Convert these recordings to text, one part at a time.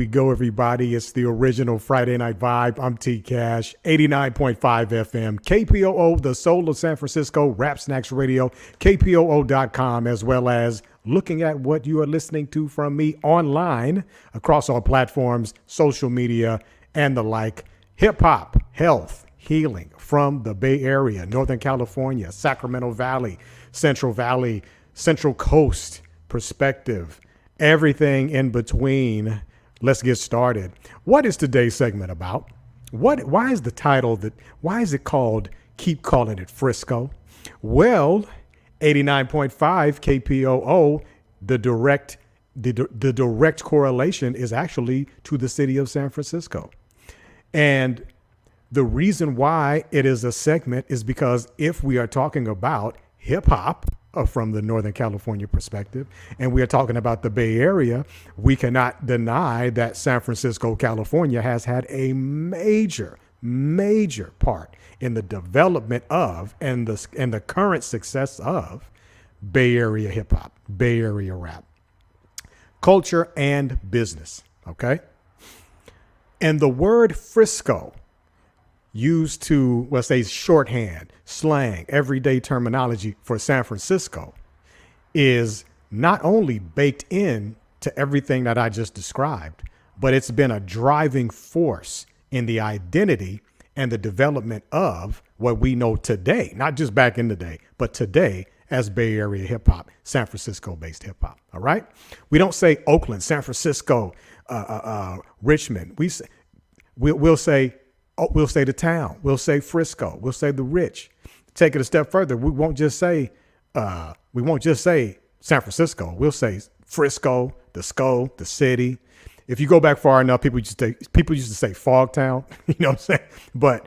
we go, everybody. It's the original Friday Night Vibe. I'm T Cash, 89.5 FM, KPOO, the soul of San Francisco, Rap Snacks Radio, KPOO.com, as well as looking at what you are listening to from me online across all platforms, social media, and the like. Hip hop, health, healing from the Bay Area, Northern California, Sacramento Valley, Central Coast perspective, everything in between. Let's get started. What is today's segment about? Why is the title why is it called Keep Calling It Frisco? Well, 89.5 KPOO, the direct correlation is actually to the city of San Francisco. And the reason why it is a segment is because if we are talking about hip hop from the Northern California perspective, and we are talking about the Bay Area, we cannot deny that San Francisco, California has had a major part in the development of and the current success of Bay Area hip hop, Bay Area rap, culture, and business. Okay. And the word Frisco, used to, let's say, shorthand, slang, everyday terminology for San Francisco, is not only baked in to everything that I just described, but it's been a driving force in the identity and the development of what we know today, not just back in the day, but today as Bay Area hip hop, San Francisco based hip hop. All right. We don't say Oakland, San Francisco, Richmond. We'll say the town. We'll say Frisco. We'll say the rich. Take it a step further. We won't just say San Francisco. We'll say Frisco, the city. If you go back far enough, people used to say Fogtown. You know what I'm saying? But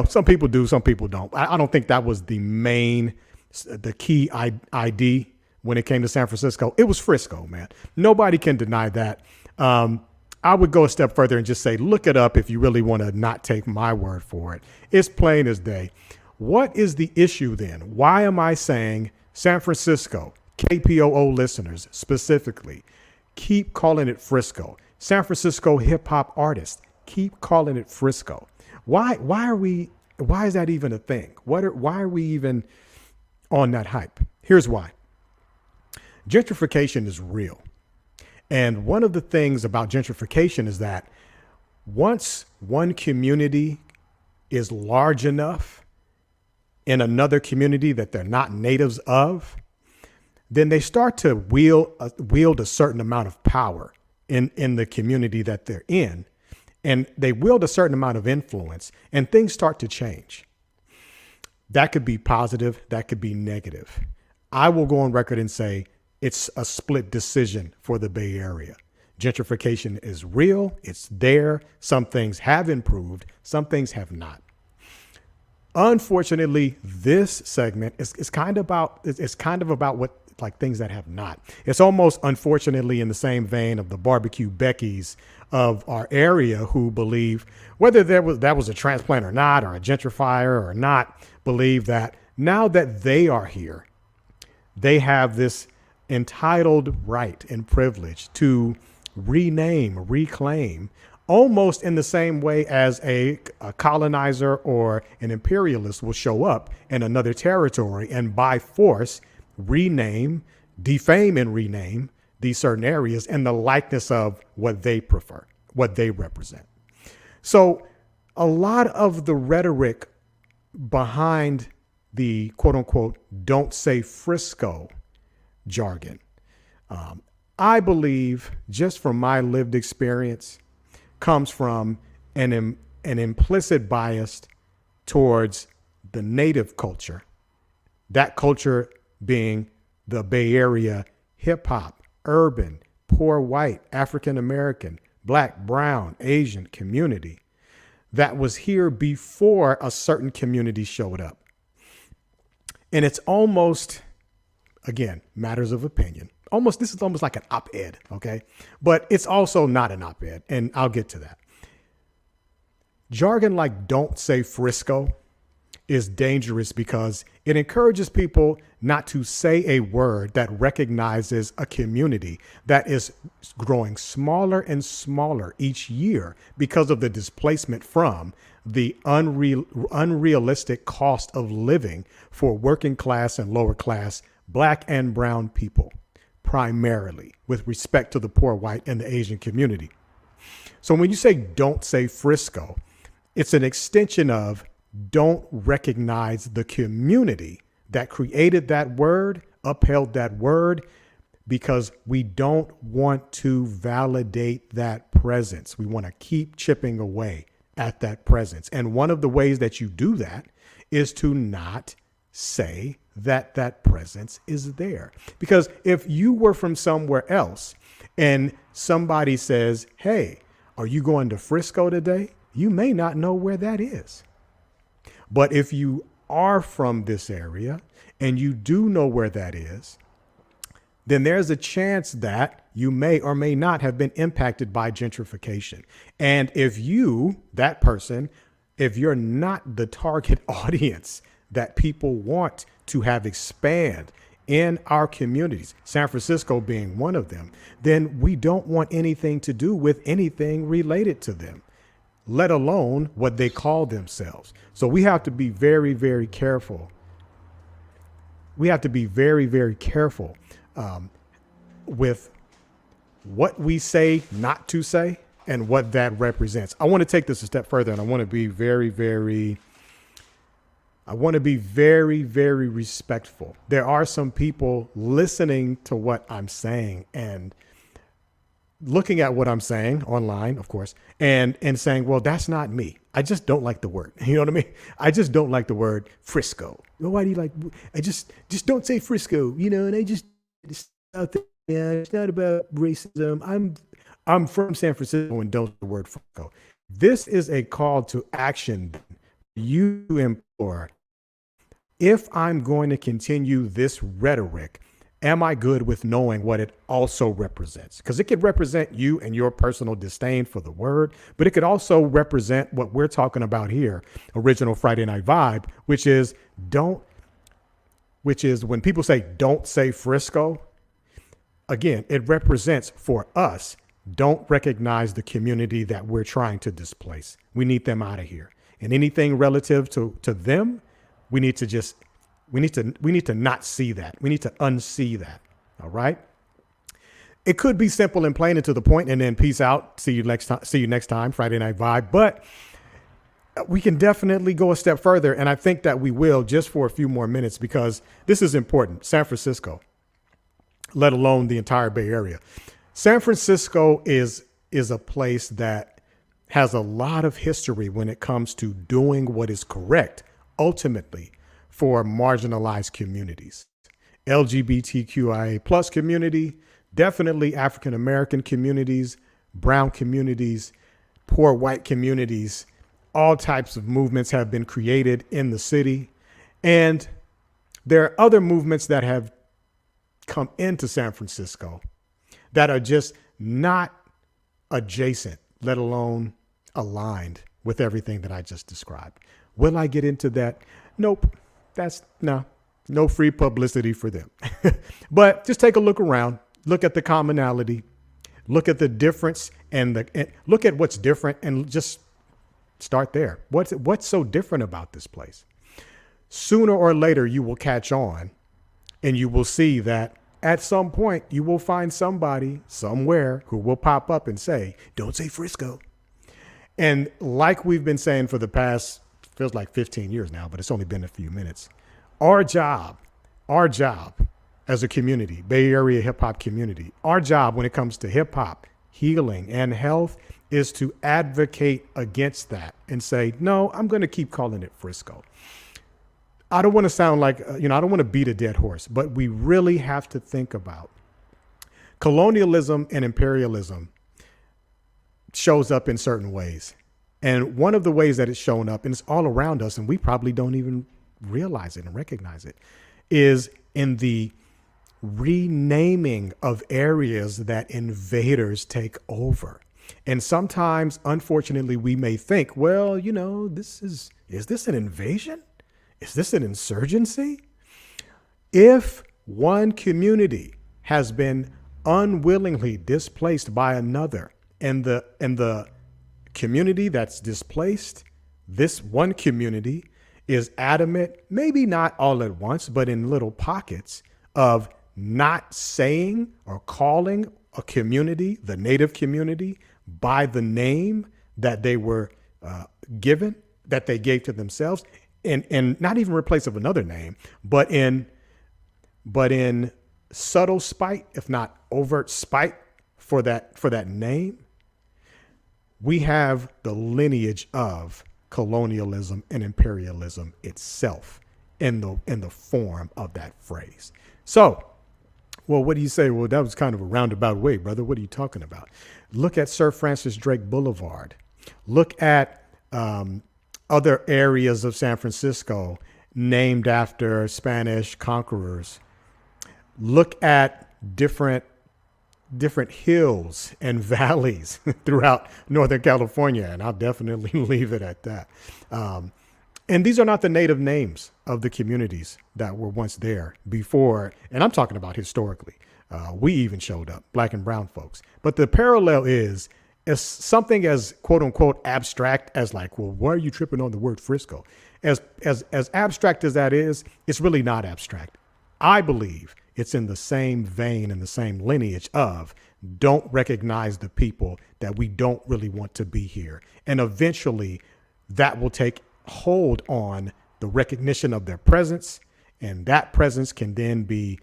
some people do, some people don't. I don't think that was the key ID when it came to San Francisco. It was Frisco, man. Nobody can deny that. I would go a step further and just say, look it up if you really want to not take my word for it. It's plain as day. What is the issue then? Why am I saying San Francisco, KPOO listeners specifically, keep calling it Frisco? San Francisco hip hop artists, keep calling it Frisco. Why is that even a thing? Why are we even on that hype? Here's why. Gentrification is real. And one of the things about gentrification is that once one community is large enough in another community that they're not natives of, then they start to wield a certain amount of power in the community that they're in. And they wield a certain amount of influence, and things start to change. That could be positive. That could be negative. I will go on record and say, it's a split decision for the Bay Area. Gentrification is real. It's there. Some things have improved. Some things have not. Unfortunately, this segment is kind of about what, like, things that have not. It's almost, unfortunately, in the same vein of the barbecue Beckys of our area who believe, whether that was a transplant or not, or a gentrifier or not, believe that now that they are here, they have this entitled right and privilege to reclaim, almost in the same way as a colonizer or an imperialist will show up in another territory and by force defame and rename these certain areas in the likeness of what they prefer, what they represent. So a lot of the rhetoric behind the quote unquote, don't say Frisco jargon, I believe, just from my lived experience, comes from an implicit bias towards the native culture, that culture being the Bay Area hip hop, urban, poor white, African American, Black, brown, Asian community that was here before a certain community showed up. And it's almost, again, matters of opinion. This is almost like an op-ed, okay? But it's also not an op-ed, and I'll get to that. Jargon like "don't say Frisco" is dangerous because It encourages people not to say a word that recognizes a community that is growing smaller and smaller each year because of the displacement from the unrealistic cost of living for working class and lower class Black and brown people, primarily with respect to the poor white and the Asian community. So when you say don't say Frisco, it's an extension of don't recognize the community that created that word, upheld that word, because we don't want to validate that presence. We want to keep chipping away at that presence. And one of the ways that you do that is to not say that that presence is there. Because if you were from somewhere else and somebody says, hey, are you going to Frisco today? You may not know where that is. But if you are from this area and you do know where that is, then there's a chance that you may or may not have been impacted by gentrification. And if you, that person, if you're not the target audience that people want to have expand in our communities, San Francisco being one of them, then we don't want anything to do with anything related to them, let alone what they call themselves. So we have to be very, very careful. We have to be very, very careful with what we say not to say and what that represents. I want to take this a step further, and I want to be very, very respectful. There are some people listening to what I'm saying and looking at what I'm saying online, of course, and saying, well, that's not me. I just don't like the word. You know what I mean? I just don't like the word Frisco. Well, why do you like, I just don't say Frisco, you know, and it's out there. Yeah, it's not about racism. I'm from San Francisco and don't use the word Frisco. This is a call to action. You implore, if I'm going to continue this rhetoric, am I good with knowing what it also represents? Because it could represent you and your personal disdain for the word, but it could also represent what we're talking about here, Original Friday Night Vibe, which is when people say, don't say Frisco, again, it represents for us, don't recognize the community that we're trying to displace. We need them out of here. And anything relative to them, we need to not see that. We need to unsee that. All right. It could be simple and plain and to the point, and then peace out. See you next time. Friday Night Vibe. But we can definitely go a step further. And I think that we will, just for a few more minutes, because this is important. San Francisco, let alone the entire Bay Area. San Francisco is a place that has a lot of history when it comes to doing what is correct, ultimately, for marginalized communities. LGBTQIA plus community, definitely African-American communities, brown communities, poor white communities. All types of movements have been created in the city. And there are other movements that have come into San Francisco that are just not adjacent, let alone aligned with everything that I just described. Will I get into that? Nope. No free publicity for them. But just take a look around, look at the commonality, look at the difference and look at what's different and just start there. What's so different about this place? Sooner or later, you will catch on and you will see that at some point you will find somebody somewhere who will pop up and say, don't say Frisco. And like we've been saying for the past, feels like 15 years now, but it's only been a few minutes. Our job as a community, Bay Area hip hop community, our job when it comes to hip hop, healing and health is to advocate against that and say, no, I'm going to keep calling it Frisco. I don't want to sound like, I don't want to beat a dead horse, but we really have to think about colonialism and imperialism shows up in certain ways. And one of the ways that it's shown up, and it's all around us, and we probably don't even realize it and recognize it, is in the renaming of areas that invaders take over. And sometimes, unfortunately, we may think, well, is this an invasion? Is this an insurgency? If one community has been unwillingly displaced by another, and the community that's displaced, this one community is adamant, maybe not all at once, but in little pockets, of not saying or calling a community, the native community, by the name that they were given, that they gave to themselves, and not even replace of another name, but in subtle spite, if not overt spite for that name, we have the lineage of colonialism and imperialism itself in the form of that phrase. So, well, what do you say? Well, that was kind of a roundabout way, brother. What are you talking about? Look at Sir Francis Drake Boulevard. Look at other areas of San Francisco named after Spanish conquerors. Look at different hills and valleys throughout Northern California, and I'll definitely leave it at that. And these are not the native names of the communities that were once there before, and I'm talking about historically. We even showed up, black and brown folks. But the parallel is something as quote unquote abstract as like, well, why are you tripping on the word Frisco? As abstract as that is, it's really not abstract. I believe it's in the same vein and the same lineage of don't recognize the people that we don't really want to be here. And eventually that will take hold on the recognition of their presence. And that presence can then be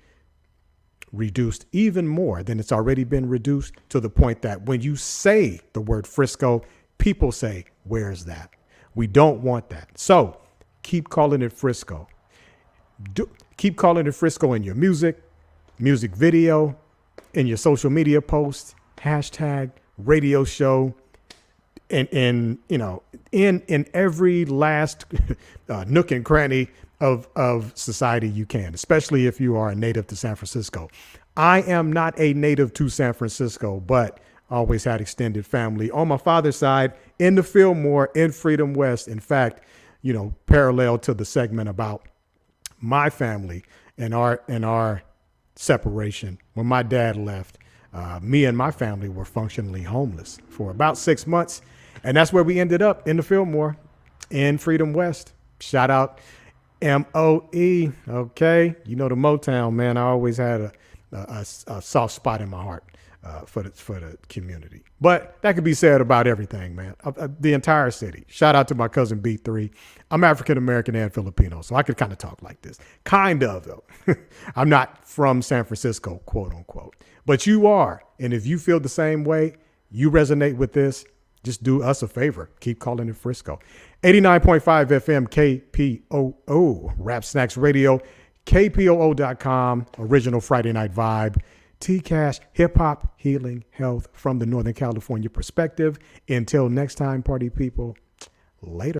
reduced even more than it's already been reduced, to the point that when you say the word Frisco, people say, where's that? We don't want that. So keep calling it Frisco. Keep calling it Frisco in your music video, in your social media posts, hashtag, radio show, and in every last nook and cranny of society you can, especially if you are a native to San Francisco. I am not a native to San Francisco, but always had extended family on my father's side in the Fillmore, in Freedom West. In fact, parallel to the segment about my family and our separation, when my dad left, me and my family were functionally homeless for about 6 months. And that's where we ended up, in the Fillmore, in Freedom West. Shout out MOE. Okay. The Motown, man. I always had a soft spot in my heart for the community. But that could be said about everything, man. The entire city. Shout out to my cousin B3. I'm African American and Filipino, so I could kind of talk like this. Kind of, though. I'm not from San Francisco, quote unquote. But you are. And if you feel the same way, you resonate with this, just do us a favor. Keep calling it Frisco. 89.5 FM KPOO, Rap Snacks Radio, KPOO.com, original Friday Night Vibe. T-Cash, hip hop, healing, health from the Northern California perspective. Until next time, party people, later.